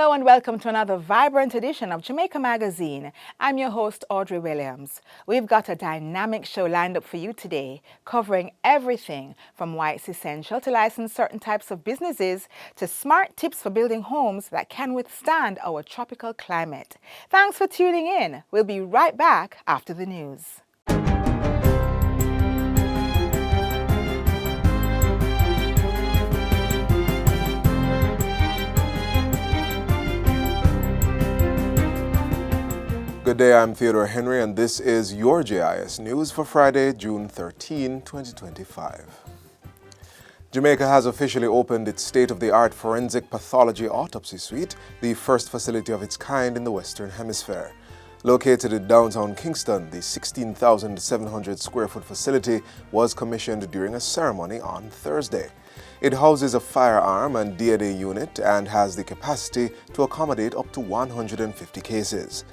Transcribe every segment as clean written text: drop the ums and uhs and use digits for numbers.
Hello and welcome to another vibrant edition of Jamaica Magazine. I'm your host, Audrey Williams. We've got a dynamic show lined up for you today, covering everything from why it's essential to license certain types of businesses to smart tips for building homes that can withstand our tropical climate. Thanks for tuning in. We'll be right back after the news. Good day, I'm Theodore Henry, and this is your JIS News for Friday, June 13, 2025. Jamaica has officially opened its state-of-the-art forensic pathology autopsy suite, the first facility of its kind in the Western Hemisphere. Located in downtown Kingston, the 16,700 square foot facility was commissioned during a ceremony on Thursday. It houses a firearm and DNA unit and has the capacity to accommodate up to 150 cases.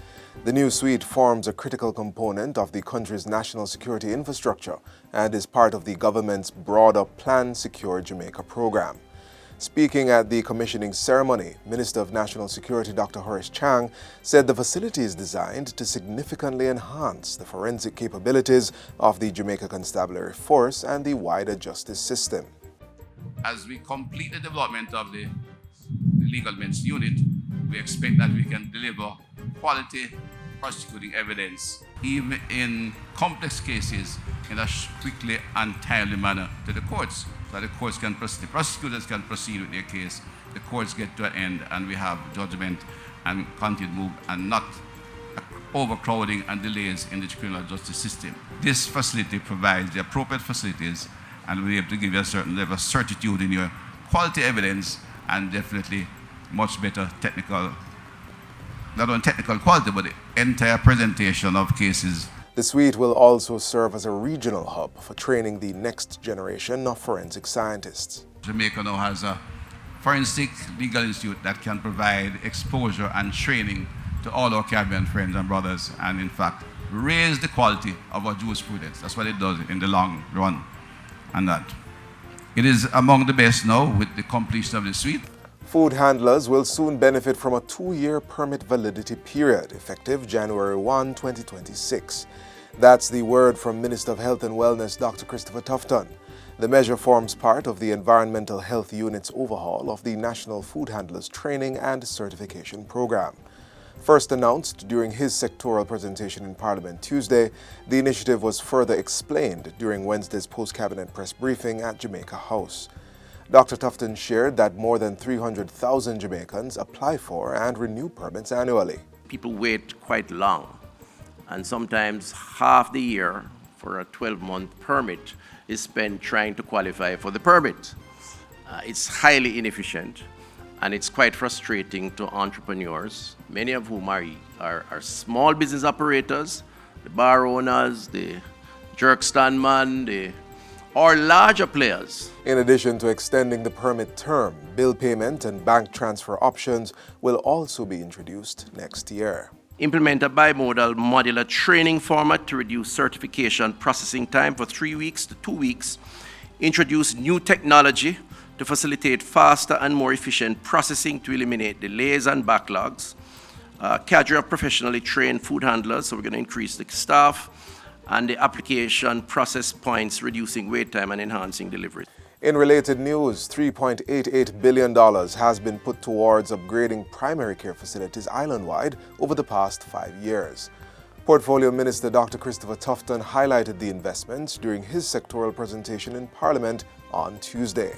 The new suite forms a critical component of the country's national security infrastructure and is part of the government's broader Plan Secure Jamaica program. Speaking at the commissioning ceremony, Minister of National Security Dr. Horace Chang said the facility is designed to significantly enhance the forensic capabilities of the Jamaica Constabulary Force and the wider justice system. As we complete the development of the legal men's unit, we expect that we can deliver quality prosecuting evidence, even in complex cases, in a quickly and timely manner to the courts, so that the courts can proceed, the prosecutors can proceed with their case, the courts get to an end, and we have judgment and continued move, and not overcrowding and delays in the criminal justice system. This facility provides the appropriate facilities and will be able to give you a certain level of certitude in your quality evidence and definitely much better technical, not only technical quality, but the entire presentation of cases. The suite will also serve as a regional hub for training the next generation of forensic scientists. Jamaica now has a forensic legal institute that can provide exposure and training to all our Caribbean friends and brothers, and in fact, raise the quality of our jurisprudence. That's what it does in the long run. And that it is among the best now with the completion of the suite. Food handlers will soon benefit from a 2-year permit validity period, effective January 1, 2026. That's the word from Minister of Health and Wellness, Dr. Christopher Tufton. The measure forms part of the Environmental Health Unit's overhaul of the National Food Handlers Training and Certification Program. First announced during his sectoral presentation in Parliament Tuesday, the initiative was further explained during Wednesday's post-cabinet press briefing at Jamaica House. Dr. Tufton shared that more than 300,000 Jamaicans apply for and renew permits annually. People wait quite long, and sometimes half the year for a 12-month permit is spent trying to qualify for the permit. It's highly inefficient, and it's quite frustrating to entrepreneurs, many of whom are small business operators, the bar owners, the jerk stand man, or larger players. In addition to extending the permit term, bill payment and bank transfer options will also be introduced next year. Implement a bimodal modular training format to reduce certification processing time for 3 weeks to 2 weeks. Introduce new technology to facilitate faster and more efficient processing to eliminate delays and backlogs. Cadre of professionally trained food handlers, so we're going to increase the staff, and the application process points, reducing wait time and enhancing delivery. In related news, $3.88 billion has been put towards upgrading primary care facilities island-wide over the past 5 years. Portfolio Minister Dr. Christopher Tufton highlighted the investments during his sectoral presentation in Parliament on Tuesday.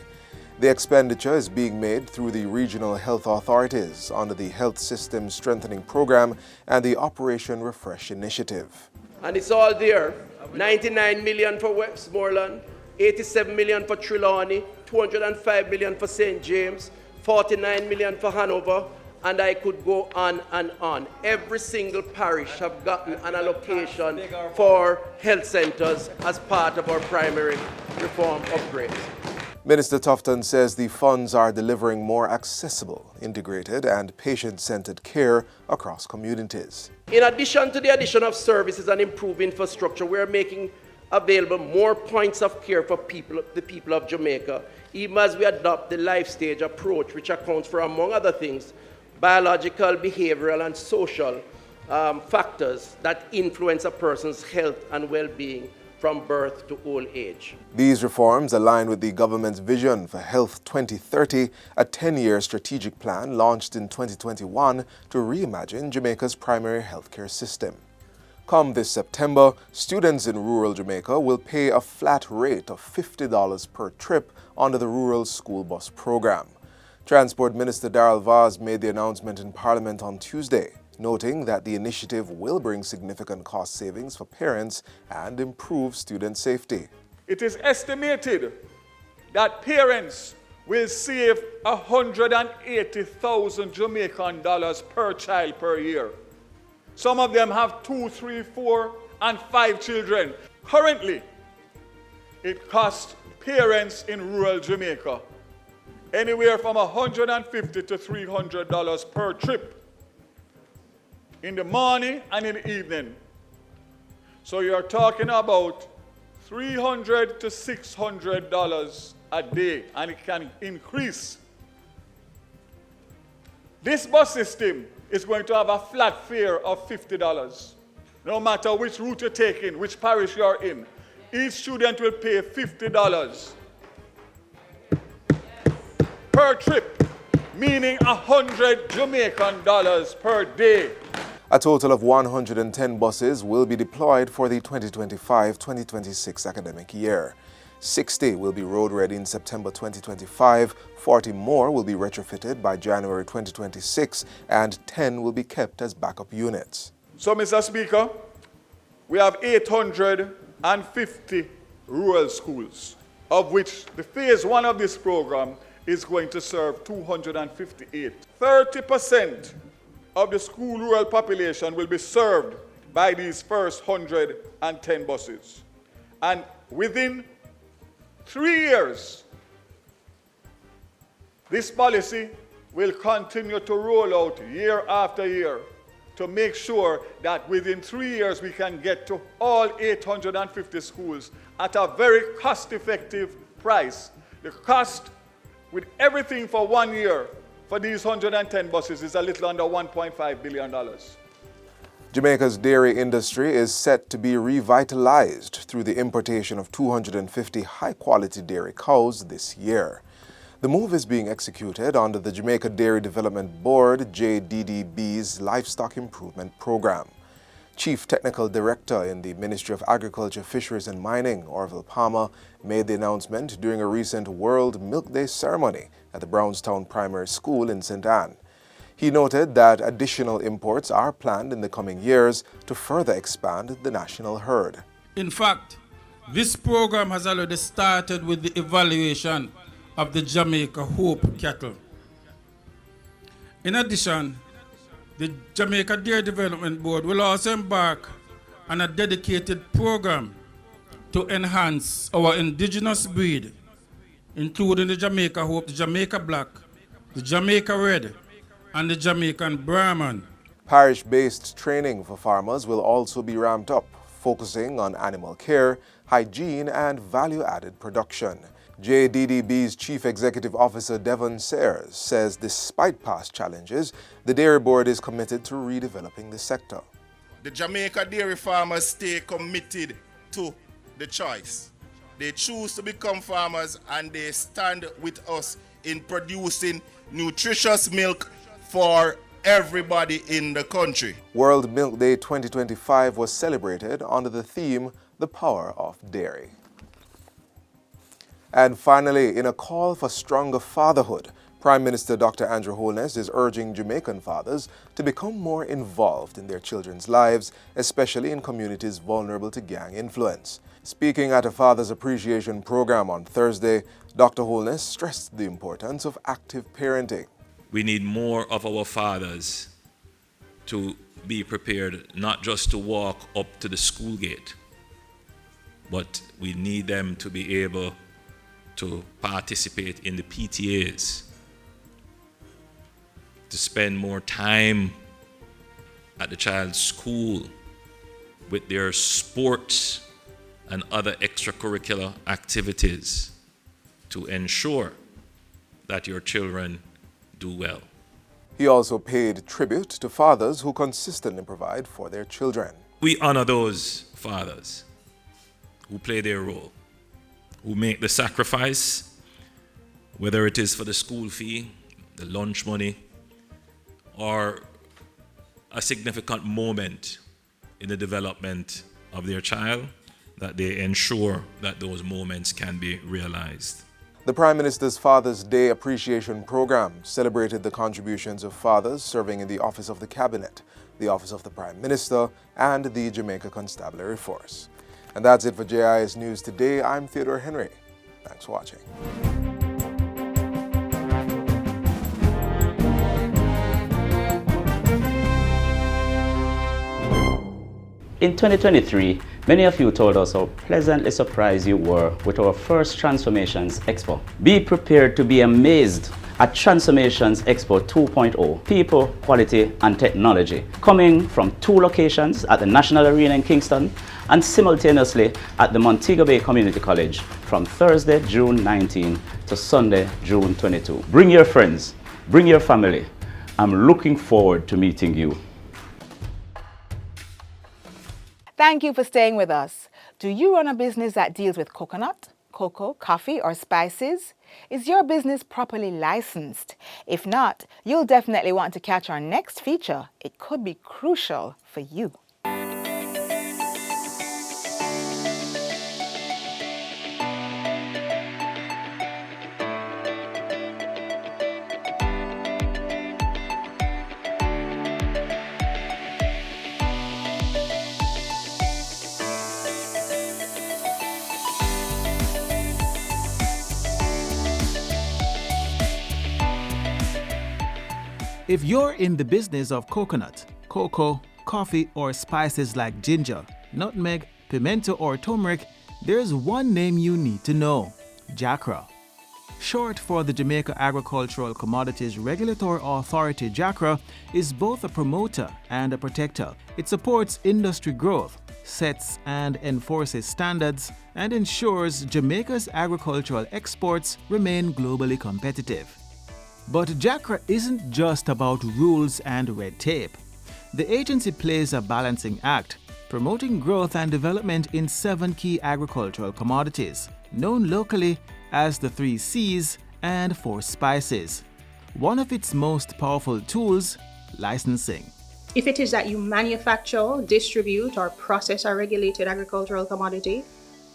The expenditure is being made through the regional health authorities under the Health System Strengthening Program and the Operation Refresh Initiative. And it's all there. 99 million for Westmoreland, 87 million for Trelawney, 205 million for St. James, 49 million for Hanover, and I could go on and on. Every single parish have gotten an allocation for health centers as part of our primary reform upgrades. Minister Tufton says the funds are delivering more accessible, integrated, and patient-centered care across communities. In addition to the addition of services and improved infrastructure, we are making available more points of care for the people of Jamaica, even as we adopt the life stage approach, which accounts for, among other things, biological, behavioral, and social factors that influence a person's health and well-being from birth to old age. These reforms align with the government's vision for Health 2030, a 10-year strategic plan launched in 2021 to reimagine Jamaica's primary healthcare system. Come this September, students in rural Jamaica will pay a flat rate of $50 per trip under the Rural School Bus Program. Transport Minister Darrell Vaz made the announcement in Parliament on Tuesday, noting that the initiative will bring significant cost savings for parents and improve student safety. It is estimated that parents will save 180,000 Jamaican dollars per child per year. Some of them have 2, 3, 4, and 5 children. Currently, it costs parents in rural Jamaica anywhere from $150 to $300 per trip in the morning and in the evening. So you're talking about $300 to $600 a day, and it can increase. This bus system is going to have a flat fare of $50. No matter which route you're taking, which parish you're in, each student will pay $50 per trip, meaning 100 Jamaican dollars per day. A total of 110 buses will be deployed for the 2025-2026 academic year. 60 will be road ready in September 2025, 40 more will be retrofitted by January 2026, and 10 will be kept as backup units. So, Mr. Speaker, we have 850 rural schools, of which the phase 1 of this program is going to serve 258. 30% of the school rural population will be served by these first 110 buses. And within 3 years, this policy will continue to roll out year after year to make sure that within 3 years we can get to all 850 schools at a very cost-effective price. The cost with everything for 1 year for these 110 buses is a little under $1.5 billion. Jamaica's dairy industry is set to be revitalized through the importation of 250 high-quality dairy cows this year. The move is being executed under the Jamaica Dairy Development Board, JDDB's Livestock Improvement Program. Chief Technical Director in the Ministry of Agriculture, Fisheries and Mining, Orville Palmer, made the announcement during a recent World Milk Day ceremony at the Brownstown Primary School in St. Anne. He noted that additional imports are planned in the coming years to further expand the national herd. In fact, this program has already started with the evaluation of the Jamaica Hope cattle. In addition, the Jamaica Dairy Development Board will also embark on a dedicated program to enhance our indigenous breed, including the Jamaica Hope, the Jamaica Black, the Jamaica Red, and the Jamaican Brahman. Parish-based training for farmers will also be ramped up, focusing on animal care, hygiene, and value-added production. JDDB's Chief Executive Officer Devon Sayers says despite past challenges, the Dairy Board is committed to redeveloping the sector. The Jamaica dairy farmers stay committed to the choice. They choose to become farmers and they stand with us in producing nutritious milk for everybody in the country. World Milk Day 2025 was celebrated under the theme, The Power of Dairy. And finally, in a call for stronger fatherhood, Prime Minister Dr. Andrew Holness is urging Jamaican fathers to become more involved in their children's lives, especially in communities vulnerable to gang influence. Speaking at a Father's Appreciation program on Thursday, Dr. Holness stressed the importance of active parenting. We need more of our fathers to be prepared not just to walk up to the school gate, but we need them to be able to participate in the PTAs, to spend more time at the child's school with their sports and other extracurricular activities to ensure that your children do well. He also paid tribute to fathers who consistently provide for their children. We honor those fathers who play their role, who make the sacrifice, whether it is for the school fee, the lunch money, or a significant moment in the development of their child, that they ensure that those moments can be realized. The Prime Minister's Father's Day Appreciation Program celebrated the contributions of fathers serving in the Office of the Cabinet, the Office of the Prime Minister, and the Jamaica Constabulary Force. And that's it for JIS News today. I'm Theodore Henry. Thanks for watching. In 2023, many of you told us how pleasantly surprised you were with our first Transformations Expo. Be prepared to be amazed at Transformations Expo 2.0, People, Quality and Technology, coming from 2 locations at the National Arena in Kingston and simultaneously at the Montego Bay Community College from Thursday, June 19 to Sunday, June 22. Bring your friends, bring your family. I'm looking forward to meeting you. Thank you for staying with us. Do you run a business that deals with coconut, cocoa, coffee, or spices? Is your business properly licensed? If not, you'll definitely want to catch our next feature. It could be crucial for you. If you're in the business of coconut, cocoa, coffee, or spices like ginger, nutmeg, pimento, or turmeric, there's one name you need to know: JACRA. Short for the Jamaica Agricultural Commodities Regulatory Authority, JACRA is both a promoter and a protector. It supports industry growth, sets and enforces standards, and ensures Jamaica's agricultural exports remain globally competitive. But JACRA isn't just about rules and red tape. The agency plays a balancing act, promoting growth and development in 7 key agricultural commodities, known locally as the 3 C's and 4 spices. One of its most powerful tools, licensing. If it is that you manufacture, distribute, or process a regulated agricultural commodity,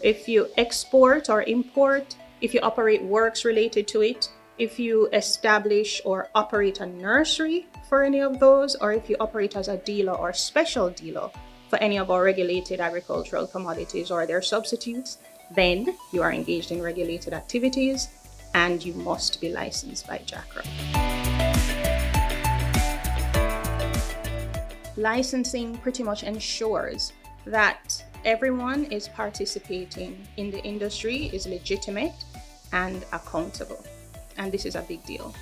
if you export or import, if you operate works related to it, if you establish or operate a nursery for any of those, or if you operate as a dealer or special dealer for any of our regulated agricultural commodities or their substitutes, then you are engaged in regulated activities and you must be licensed by JACRA. Licensing pretty much ensures that everyone is participating in the industry is legitimate and accountable. And this is a big deal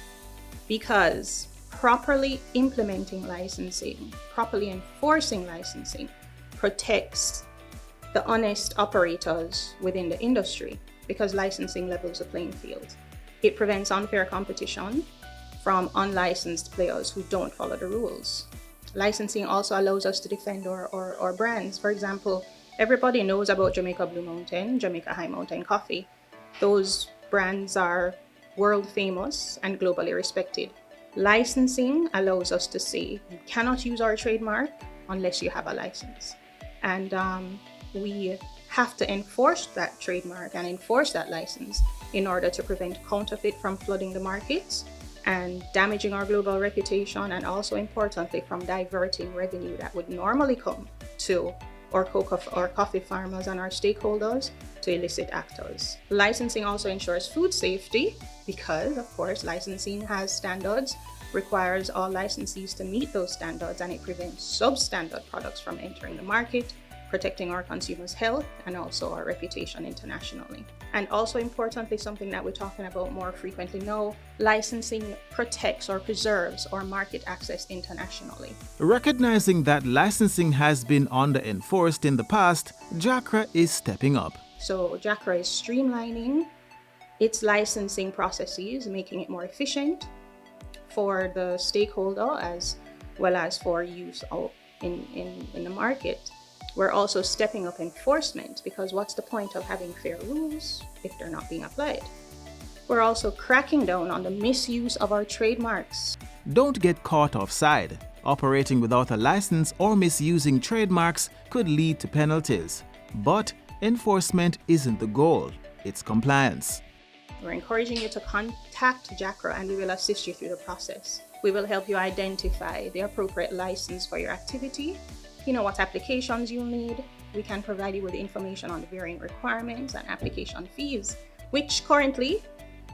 because properly implementing licensing, properly enforcing licensing protects the honest operators within the industry because licensing levels the playing field. It prevents unfair competition from unlicensed players who don't follow the rules. Licensing also allows us to defend our brands. For example, everybody knows about Jamaica Blue Mountain, Jamaica High Mountain Coffee. Those brands are world famous and globally respected. Licensing allows us to say you cannot use our trademark unless you have a license. And we have to enforce that trademark and enforce that license in order to prevent counterfeit from flooding the markets and damaging our global reputation, and also importantly from diverting revenue that would normally come to our coffee farmers and our stakeholders to illicit actors. Licensing also ensures food safety because, of course, licensing has standards, requires all licensees to meet those standards, and it prevents substandard products from entering the market, protecting our consumers' health and also our reputation internationally. And also importantly, something that we're talking about more frequently now, licensing protects or preserves our market access internationally. Recognizing that licensing has been under-enforced in the past, JACRA is stepping up. So JACRA is streamlining its licensing processes, making it more efficient, for the stakeholder as well as for use out in the market. We're also stepping up enforcement, because what's the point of having fair rules if they're not being applied? We're also cracking down on the misuse of our trademarks. Don't get caught offside. Operating without a license or misusing trademarks could lead to penalties. But enforcement isn't the goal, it's compliance. We're encouraging you to contact JACRA and we will assist you through the process. We will help you identify the appropriate license for your activity, what applications you'll need. We can provide you with information on the varying requirements and application fees, which currently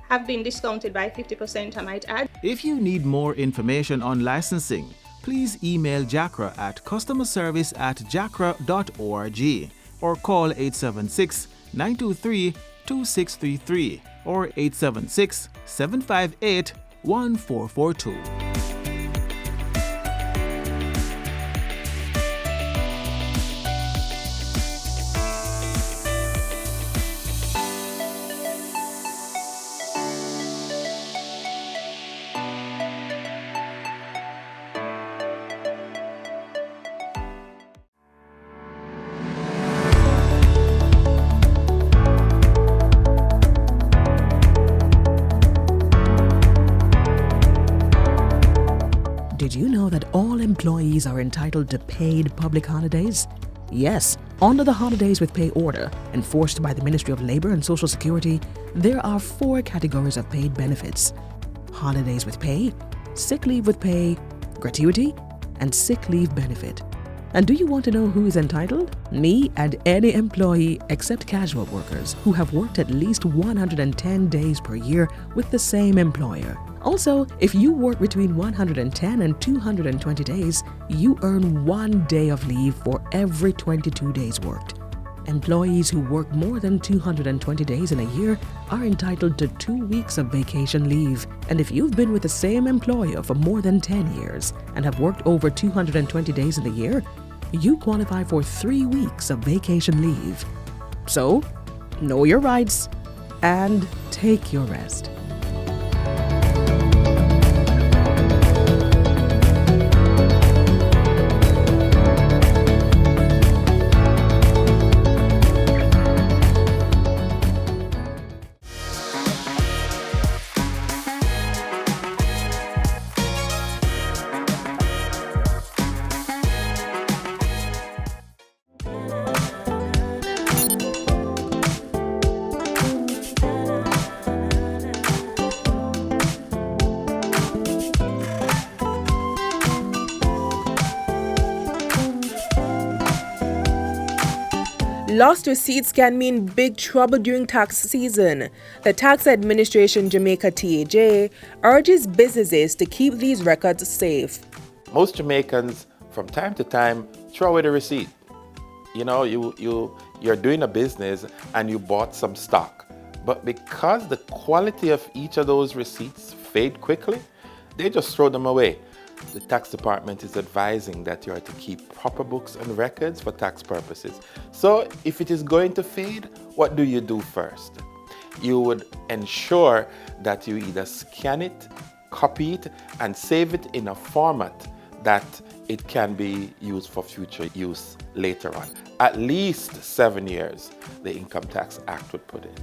have been discounted by 50%, I might add. If you need more information on licensing, please email JACRA at customerservice@jacra.org or call 876-923-2633 or 876-758-1442. Did you know that all employees are entitled to paid public holidays? Yes, under the Holidays with Pay order, enforced by the Ministry of Labor and Social Security, there are 4 categories of paid benefits: holidays with pay, sick leave with pay, gratuity, and sick leave benefit. And do you want to know who is entitled? Me and any employee except casual workers who have worked at least 110 days per year with the same employer. Also, if you work between 110 and 220 days, you earn 1 day of leave for every 22 days worked. Employees who work more than 220 days in a year are entitled to 2 weeks of vacation leave. And if you've been with the same employer for more than 10 years and have worked over 220 days in a year, you qualify for 3 weeks of vacation leave. So, know your rights and take your rest. Lost receipts can mean big trouble during tax season. The Tax Administration Jamaica TAJ urges businesses to keep these records safe. Most Jamaicans, from time to time, throw away the receipt. You're doing a business and you bought some stock. But because the quality of each of those receipts fade quickly, they just throw them away. The tax department is advising that you are to keep proper books and records for tax purposes. So if it is going to fade, what do you do first? You would ensure that you either scan it, copy it, and save it in a format that it can be used for future use later on. At least 7 years, the Income Tax Act would put it.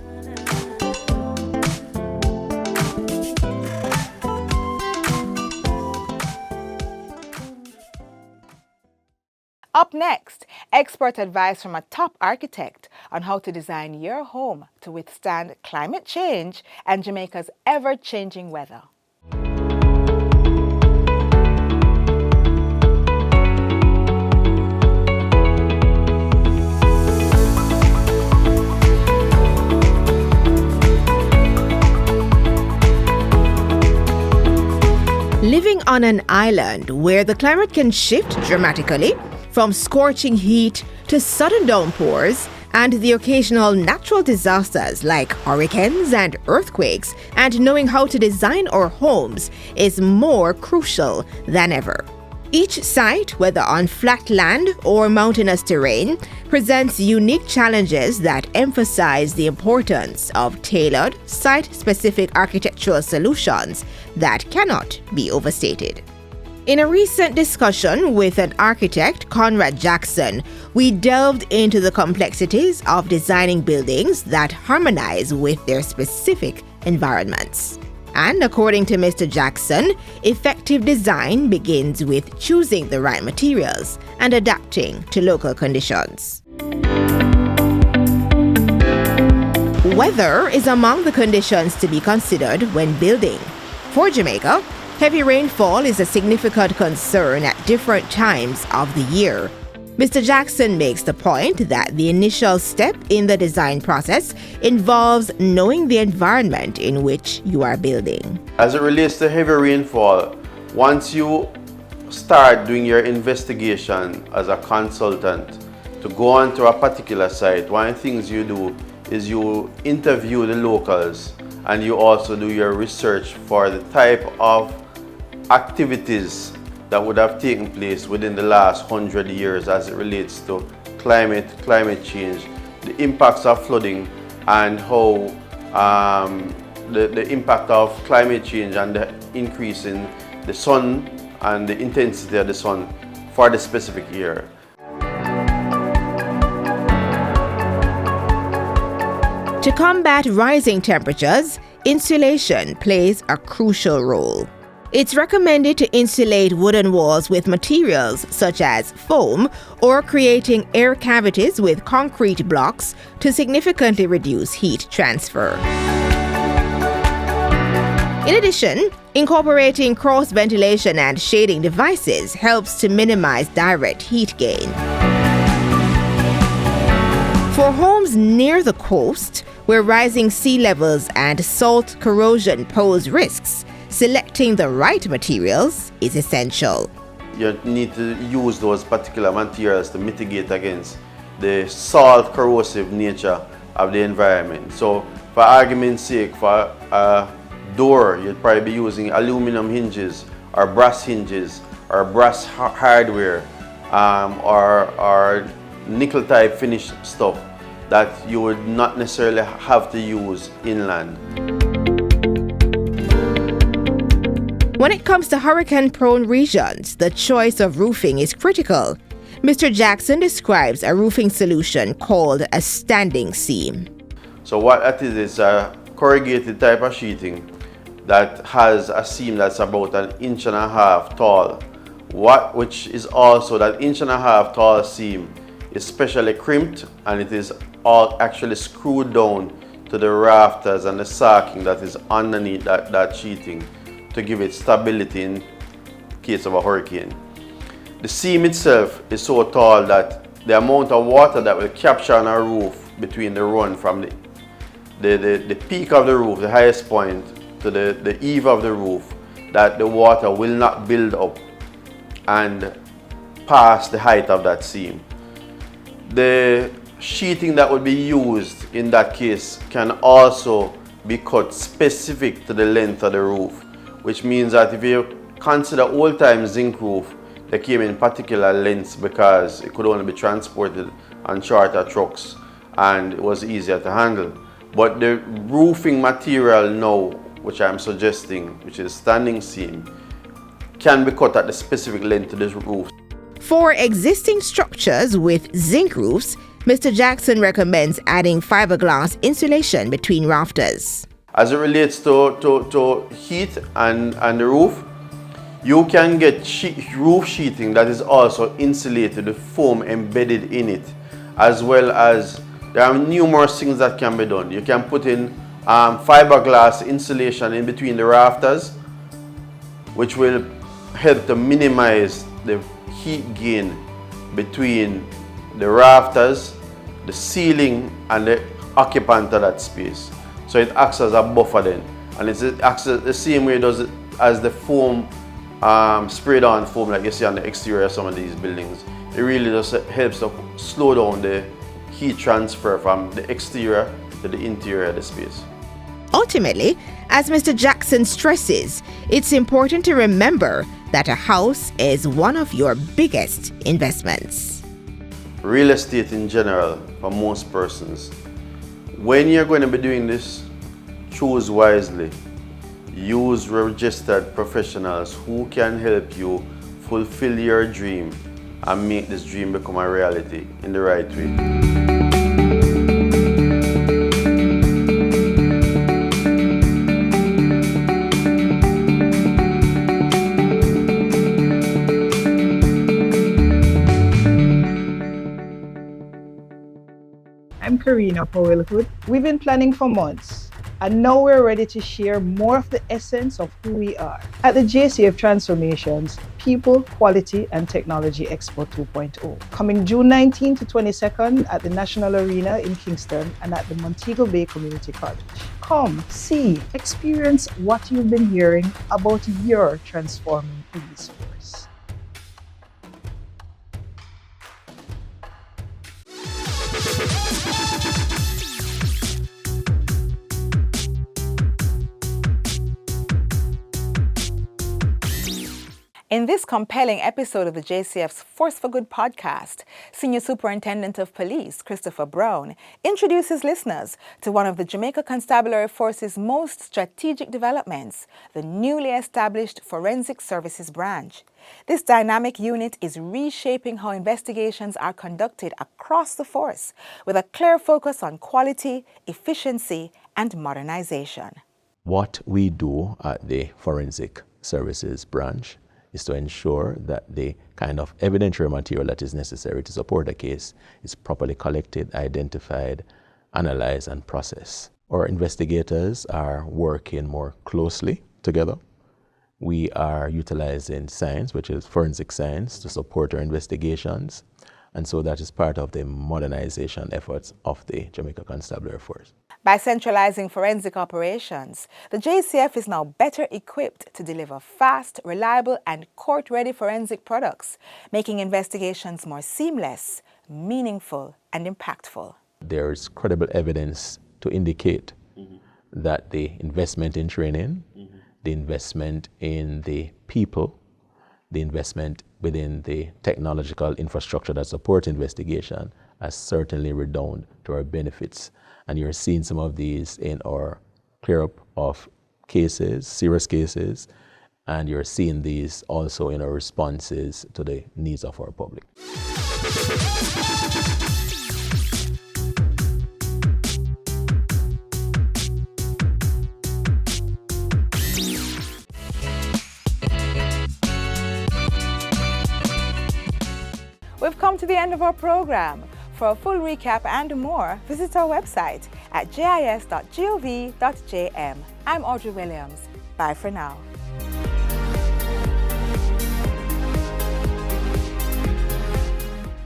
Up next, expert advice from a top architect on how to design your home to withstand climate change and Jamaica's ever-changing weather. Living on an island where the climate can shift dramatically, from scorching heat to sudden downpours and the occasional natural disasters like hurricanes and earthquakes, and knowing how to design our homes is more crucial than ever. Each site, whether on flat land or mountainous terrain, presents unique challenges that emphasize the importance of tailored, site-specific architectural solutions that cannot be overstated. In a recent discussion with an architect, Conrad Jackson, we delved into the complexities of designing buildings that harmonize with their specific environments. And according to Mr. Jackson, effective design begins with choosing the right materials and adapting to local conditions. Weather is among the conditions to be considered when building. For Jamaica, heavy rainfall is a significant concern at different times of the year. Mr. Jackson makes the point that the initial step in the design process involves knowing the environment in which you are building. As it relates to heavy rainfall, once you start doing your investigation as a consultant to go onto a particular site, one of the things you do is you interview the locals and you also do your research for the type of activities that would have taken place within the last 100 years as it relates to climate change, the impacts of flooding, and how the impact of climate change and the increase in the sun and the intensity of the sun for the specific year. To combat rising temperatures, insulation plays a crucial role. It's recommended to insulate wooden walls with materials such as foam or creating air cavities with concrete blocks to significantly reduce heat transfer. In addition, incorporating cross ventilation and shading devices helps to minimize direct heat gain. For homes near the coast, where rising sea levels and salt corrosion pose risks, selecting the right materials is essential. You need to use those particular materials to mitigate against the salt corrosive nature of the environment. So for argument's sake, for a door, you'd probably be using aluminum hinges or brass hinges or brass hardware or nickel type finished stuff that you would not necessarily have to use inland. When it comes to hurricane-prone regions, the choice of roofing is critical. Mr. Jackson describes a roofing solution called a standing seam. So what that is a corrugated type of sheeting that has a seam that's about 1.5 inches tall. Which is also that 1.5 inches tall seam is specially crimped, and it is all actually screwed down to the rafters and the sacking that is underneath that sheeting to give it stability in case of a hurricane. The seam itself is so tall that the amount of water that will capture on a roof between the run from the peak of the roof, the highest point, to the eave of the roof, that the water will not build up and pass the height of that seam. The sheeting that would be used in that case can also be cut specific to the length of the roof, which means that if you consider old-time zinc roof, they came in particular lengths because it could only be transported on shorter trucks and it was easier to handle. But the roofing material now, which I'm suggesting, which is standing seam, can be cut at the specific length of this roof. For existing structures with zinc roofs, Mr. Jackson recommends adding fiberglass insulation between rafters. As it relates to heat and the roof, you can get roof sheeting that is also insulated with foam embedded in it, as well as there are numerous things that can be done. You can put in fiberglass insulation in between the rafters, which will help to minimize the heat gain between the rafters, the ceiling, and the occupant of that space. So it acts as a buffer then, and it acts the same way it does it as the foam, sprayed on foam like you see on the exterior of some of these buildings. It really just helps to slow down the heat transfer from the exterior to the interior of the space. Ultimately, as Mr. Jackson stresses, it's important to remember that a house is one of your biggest investments. Real estate in general, for most persons, when you're going to be doing this, choose wisely. Use registered professionals who can help you fulfill your dream and make this dream become a reality in the right way. I'm Karina Powell-Hood. We've been planning for months, and now we're ready to share more of the essence of who we are. At the JCF Transformations People, Quality and Technology Expo 2.0, coming June 19 to 22nd at the National Arena in Kingston and at the Montego Bay Community College. Come, see, experience what you've been hearing about your transforming police force. In this compelling episode of the JCF's Force for Good podcast, Senior Superintendent of Police, Christopher Brown, introduces listeners to one of the Jamaica Constabulary Force's most strategic developments, the newly established Forensic Services Branch. This dynamic unit is reshaping how investigations are conducted across the force, with a clear focus on quality, efficiency, and modernization. What we do at the Forensic Services Branch is to ensure that the kind of evidentiary material that is necessary to support a case is properly collected, identified, analyzed, and processed. Our investigators are working more closely together. We are utilizing science, which is forensic science, to support our investigations. And so that is part of the modernization efforts of the Jamaica Constabulary Force. By centralizing forensic operations, the JCF is now better equipped to deliver fast, reliable, and court-ready forensic products, making investigations more seamless, meaningful, and impactful. There is credible evidence to indicate that the investment in training, the investment in the people, the investment within the technological infrastructure that supports investigation has certainly redounded to our benefits. And you're seeing some of these in our clear-up of cases, serious cases, and you're seeing these also in our responses to the needs of our public. We've come to the end of our program. For a full recap and more, visit our website at jis.gov.jm. I'm Audrey Williams. Bye for now.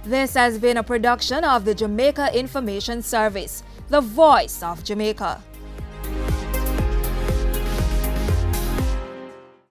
This has been a production of the Jamaica Information Service, the voice of Jamaica.